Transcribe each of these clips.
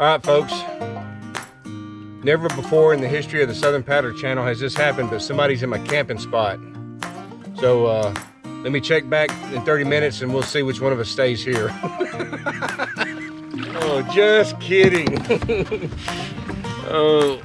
All right, folks. Never before in the history of the Southern Paddler Channel has this happened, but somebody's in my camping spot. So let me check back in 30 minutes and we'll see which one of us stays here. Oh, just kidding. Oh.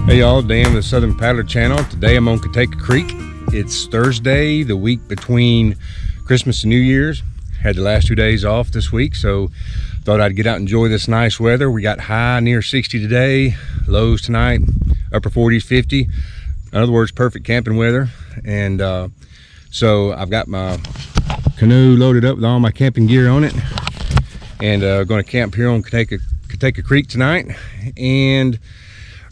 Hey y'all, Dan with the Southern Paddler Channel. Today I'm on Cotaco Creek. It's Thursday, the week between Christmas and New Year's. Had the last 2 days off this week, so thought I'd get out and enjoy this nice weather. We got high near 60 today, lows tonight, upper 40s, 50. In other words, perfect camping weather. And so I've got my canoe loaded up with all my camping gear on it, and going to camp here on Cotaco Creek tonight. And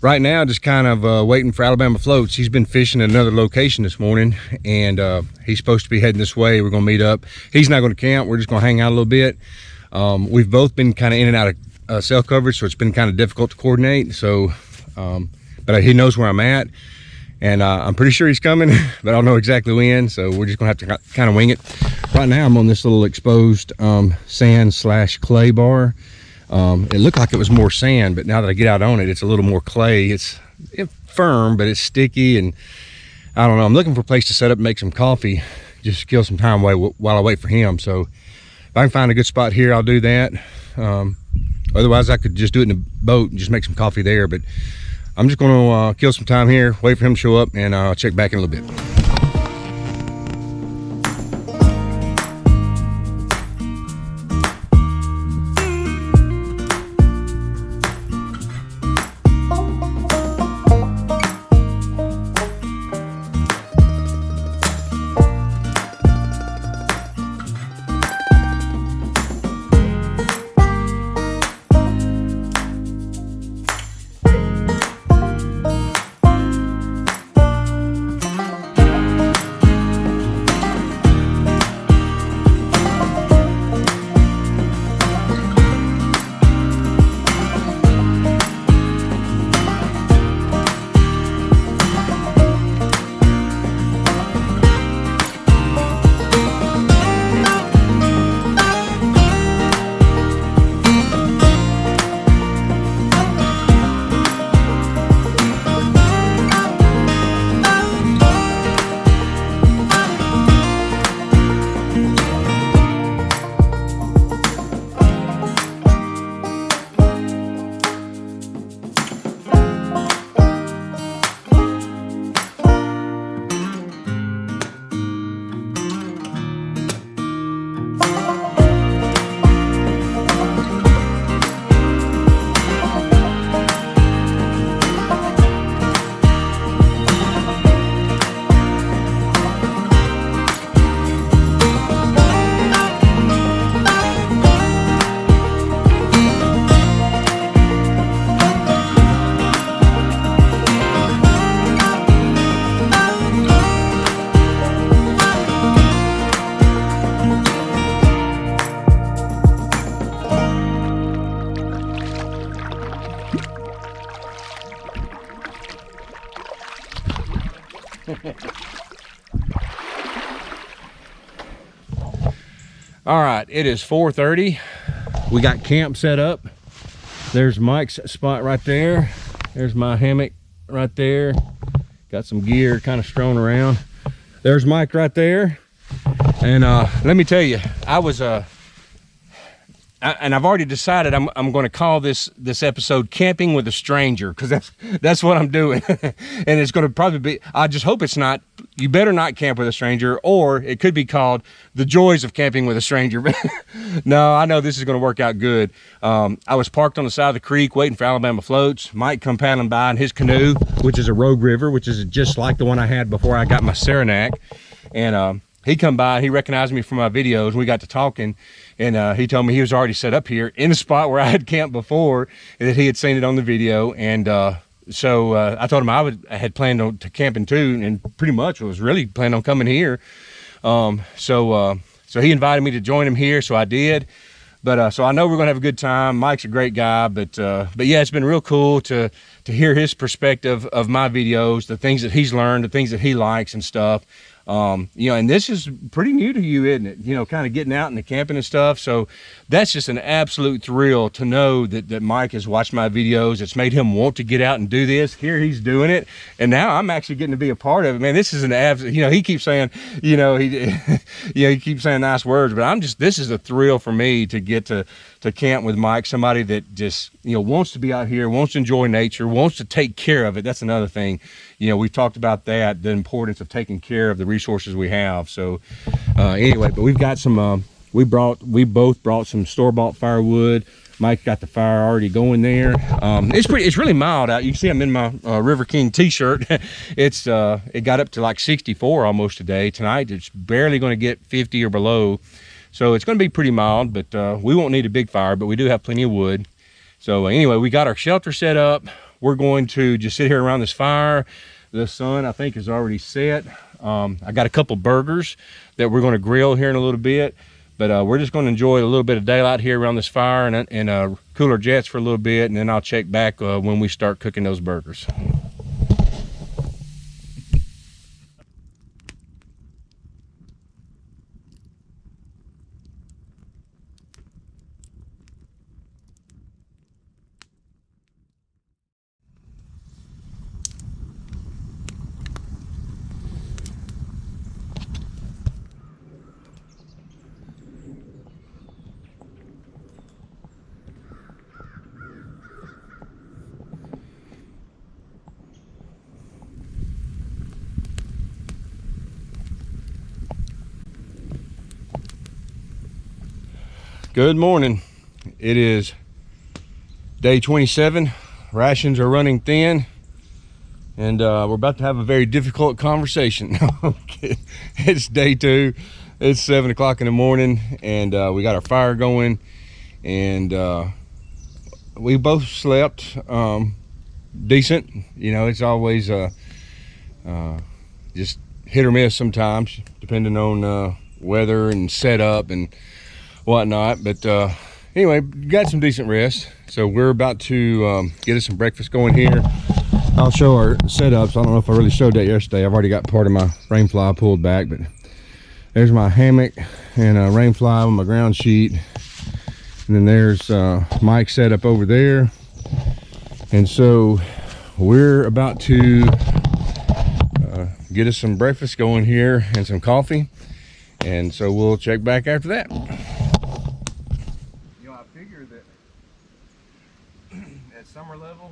right now, just kind of waiting for Alabama Floats. He's been fishing at another location this morning, and he's supposed to be heading this way. We're gonna meet up. He's not gonna camp. We're just gonna hang out a little bit. We've both been kind of in and out of cell coverage, so it's been kind of difficult to coordinate. So, but he knows where I'm at, and I'm pretty sure he's coming, but I don't know exactly when. So we're just gonna have to kind of wing it. Right now, I'm on this little exposed sand/clay bar. It looked like it was more sand, but now that I get out on it, it's a little more clay. It's firm, but it's sticky, and I don't know. I'm looking for a place to set up and make some coffee, just kill some time while I wait for him. So if I can find a good spot here, I'll do that. Otherwise, I could just do it in the boat and just make some coffee there, but I'm just going to kill some time here, wait for him to show up, and I'll check back in a little bit. All right, it is 4:30. We got camp set up. There's Mike's spot right there. There's my hammock right there. Got some gear kind of strewn around. There's Mike right there. And let me tell you, I was and I've already decided I'm going to call this episode "Camping with a Stranger," because that's what I'm doing. And it's going to probably be, I just hope it's not, you better not camp with a stranger, or it could be called "The Joys of Camping with a Stranger." No, I know this is going to work out good. I was parked on the side of the creek waiting for Alabama floats. Mike come paddling by in his canoe, which is a Rogue River, which is just like the one I had before I got my Saranac. And he come by, he recognized me from my videos. We got to talking, and he told me he was already set up here in the spot where I had camped before, and that he had seen it on the video. And so I told him I had planned on to camping too, and pretty much was really planning on coming here. So he invited me to join him here, so I did. But so I know we're gonna have a good time. Mike's a great guy, but yeah, it's been real cool to hear his perspective of my videos, the things that he's learned, the things that he likes and stuff. You know, and this is pretty new to you, isn't it? You know, kind of getting out and the camping and stuff. So that's just an absolute thrill to know that Mike has watched my videos. It's made him want to get out and do this. Here he's doing it, and now I'm actually getting to be a part of it. Man, this is an absolute, you know, he keeps saying, you know, he keeps saying nice words, but this is a thrill for me to get to camp with Mike, somebody that just, you know, wants to be out here, wants to enjoy nature, wants to take care of it. That's another thing. You know, we've talked about that, the importance of taking care of the resources we have. So anyway, but we've got some, we both brought some store-bought firewood. Mike got the fire already going there. It's really mild out. You can see I'm in my River King t-shirt. It got up to like 64 almost today. Tonight it's barely going to get 50 or below. So it's going to be pretty mild, but we won't need a big fire, but we do have plenty of wood. So anyway, we got our shelter set up. We're going to just sit here around this fire. The sun, I think, is already set. I got a couple burgers that we're going to grill here in a little bit, but we're just going to enjoy a little bit of daylight here around this fire and cool our jets for a little bit, and then I'll check back when we start cooking those burgers. Good morning. It is day 27. Rations are running thin, and we're about to have a very difficult conversation. Okay. It's day 2. It's 7 o'clock in the morning, and we got our fire going, and we both slept decent. You know, it's always just hit or miss sometimes, depending on weather and setup and whatnot. But anyway, got some decent rest. So we're about to get us some breakfast going here. I'll show our setups. I don't know if I really showed that yesterday. I've already got part of my rain fly pulled back, but there's my hammock and a rain fly with my ground sheet, and then there's Mike's setup over there. And so we're about to get us some breakfast going here and some coffee, and so we'll check back after that. Summer level,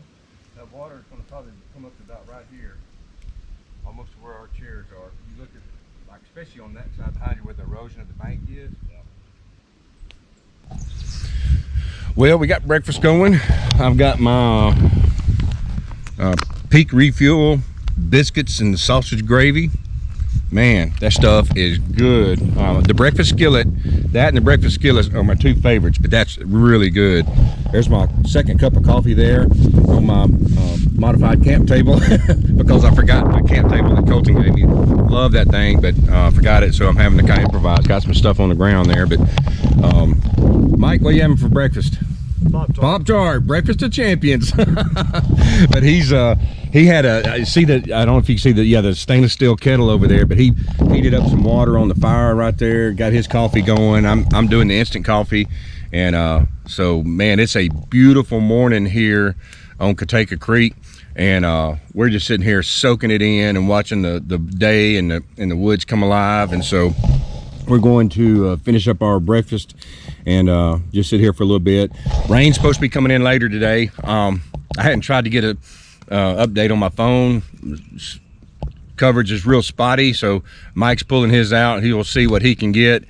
that water is going to probably come up to about right here, almost to where our chairs are. You look at, like, especially on that side behind you where the erosion of the bank is. Yeah. Well, we got breakfast going. I've got my Peak Refuel biscuits and the sausage gravy. Man, that stuff is good. The breakfast skillet, that and the breakfast skillet are my 2 favorites, but that's really good. There's my second cup of coffee there on my modified camp table because I forgot my camp table that Colton gave me. Love that thing, but forgot it, so I'm having to kind of improvise. Got some stuff on the ground there, but Mike, what are you having for breakfast? Pop-Tart, breakfast of champions. But he had a, see that, I don't know if you can see the, yeah, the stainless steel kettle over there, but he heated up some water on the fire right there, got his coffee going. I'm doing the instant coffee, and so man, it's a beautiful morning here on Cotaco Creek, and we're just sitting here soaking it in and watching the day and the woods come alive. And so we're going to finish up our breakfast and just sit here for a little bit. Rain's supposed to be coming in later today. I hadn't tried to get a update on my phone. Coverage is real spotty, so Mike's pulling his out. He will see what he can get.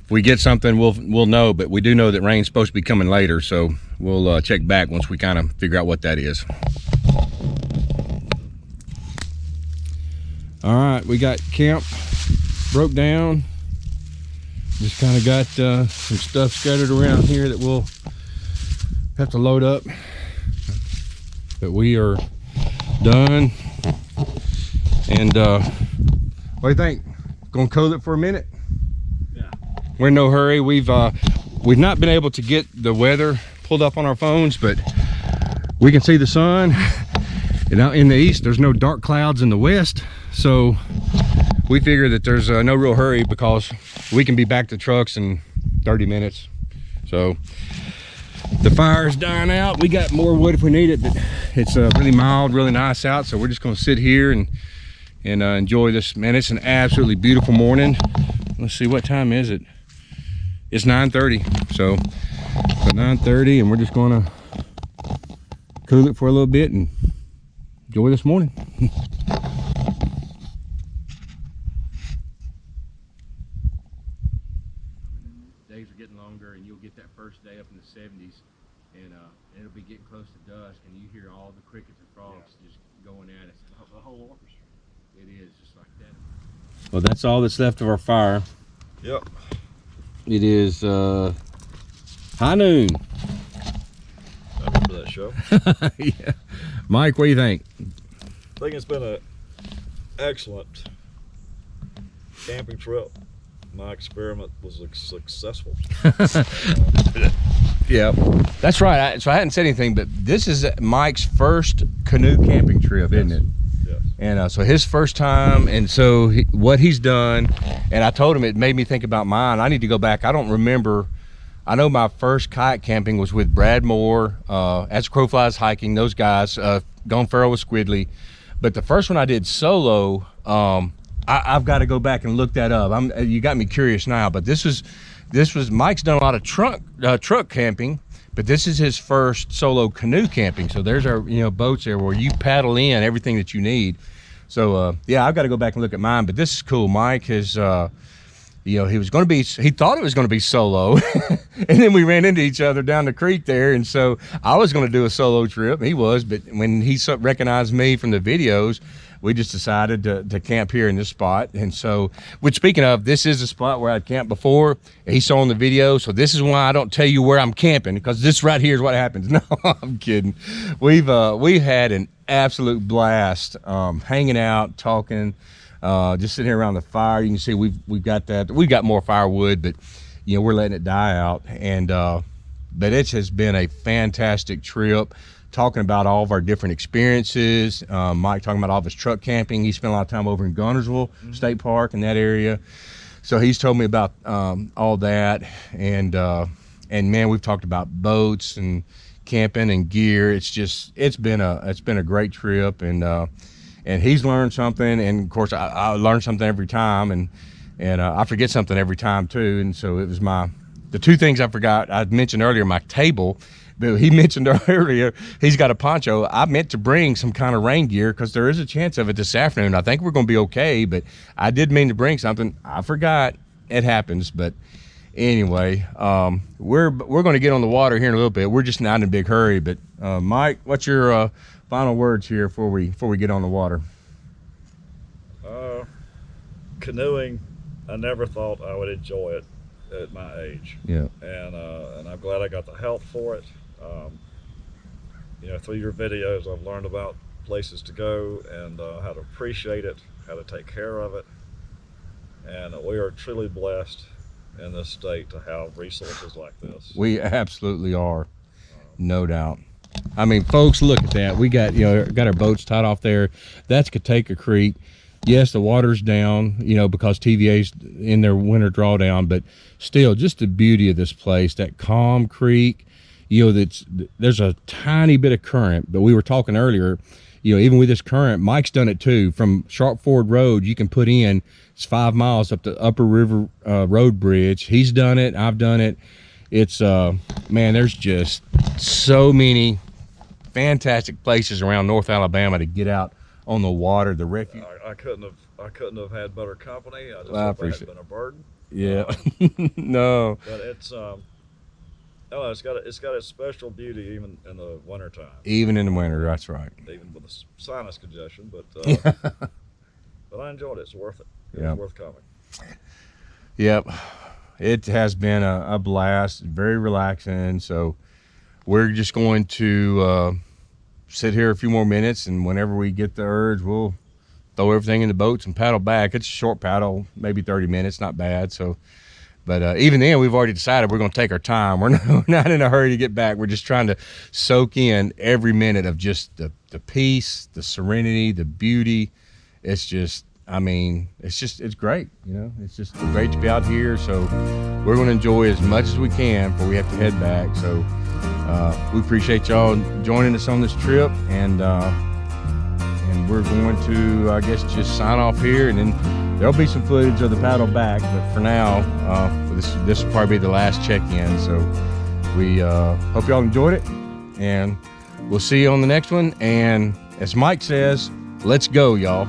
If we get something, we'll know, but we do know that rain's supposed to be coming later, so we'll check back once we kind of figure out what that is. All right, we got camp broke down. Just kind of got some stuff scattered around here that we'll have to load up, but we are done. And what do you think? Gonna cool it for a minute? Yeah. We're in no hurry. We've not been able to get the weather pulled up on our phones, but we can see the sun. And out in the east, there's no dark clouds in the west, so we figure that there's no real hurry because we can be back to trucks in 30 minutes. So the fire's dying out. We got more wood if we need it, but it's really mild, really nice out, so we're just gonna sit here and enjoy this. Man, it's an absolutely beautiful morning. Let's see, what time is it? It's 9:30. So 9:30, and we're just gonna cool it for a little bit and enjoy this morning. Days are getting longer, and you'll get that first day up in the 70s, and it'll be getting close to dusk, and you hear all the crickets and frogs just going at it. The whole orchestra. It is just like that. Well, that's all that's left of our fire. Yep. It is high noon. I remember that show. Yeah. Mike, what do you think? I think it's been an excellent camping trip. My experiment was successful. Yeah, that's right. So I hadn't said anything, but this is Mike's first canoe camping trip, isn't it? Yes. And so his first time, and so what he's done, and I told him it made me think about mine. I need to go back. I don't remember. I know my first kayak camping was with Brad Moore, As Crow Flies Hiking, those guys, Gone Feral with Squidly. But the first one I did solo, I've got to go back and look that up. You got me curious now, but this was Mike's done a lot of truck camping, but this is his first solo canoe camping. So there's our boats there where you paddle in everything that you need. So yeah, I've got to go back and look at mine, but this is cool. Mike has he thought it was going to be solo and then we ran into each other down the creek there, and so I was going to do a solo trip. He was, but when he recognized me from the videos, we just decided to camp here in this spot. And so, which, speaking of, this is a spot where I'd camped before. He saw in the video, so this is why I don't tell you where I'm camping, because this right here is what happens. No, I'm kidding. We've had an absolute blast hanging out, talking, just sitting here around the fire. You can see we've got more firewood, but we're letting it die out. And but it has been a fantastic trip, talking about all of our different experiences. Mike talking about all of his truck camping. He spent a lot of time over in Gunnersville State Park in that area, so he's told me about all that. And man, we've talked about boats and camping and gear. It's been a great trip, and he's learned something, and of course I learn something every time, and I forget something every time too. And so it was the two things I forgot. I mentioned earlier my table, but he mentioned earlier he's got a poncho. I meant to bring some kind of rain gear because there is a chance of it this afternoon. I think we're going to be okay, but I did mean to bring something. I forgot. It happens. But anyway, we're going to get on the water here in a little bit. We're just not in a big hurry. But Mike, what's your final words here before we get on the water? Canoeing, I never thought I would enjoy it at my age. Yeah. And I'm glad I got the help for it. Through your videos, I've learned about places to go and how to appreciate it, how to take care of it. And we are truly blessed in this state to have resources like this. We absolutely are, no doubt. I mean, folks, look at that. We got got our boats tied off there. That's Cotaco Creek. Yes, the water's down, because TVA's in their winter drawdown, but still, just the beauty of this place, that calm creek, there's a tiny bit of current, but we were talking earlier, you know, even with this current, Mike's done it too. From Sharp Ford Road, you can put in, it's 5 miles up the Upper River Road Bridge. He's done it. I've done it. It's, man, there's just so many fantastic places around North Alabama to get out on the water, the refuge. I couldn't have had better company. I just I hope I appreciate hadn't been a burden. Yeah. No. But it's it's got its special beauty even in the wintertime. Even in the winter, that's right. Even with the sinus congestion, but but I enjoyed it. It's worth it. Yeah. It's worth coming. Yep. It has been a blast, very relaxing. So we're just going to sit here a few more minutes, and whenever we get the urge, we'll throw everything in the boats and paddle back. It's a short paddle, maybe 30 minutes, not bad. So, but even then, we've already decided we're going to take our time. We're not in a hurry to get back. We're just trying to soak in every minute of just the peace, the serenity, the beauty. It's just, I mean, it's great. You know, it's just great to be out here. So we're going to enjoy as much as we can before we have to head back. So we appreciate y'all joining us on this trip, and we're going to, I guess, just sign off here, and then there'll be some footage of the paddle back. But for now, this will probably be the last check-in. So we hope y'all enjoyed it, and we'll see you on the next one. And as Mike says, let's go, y'all.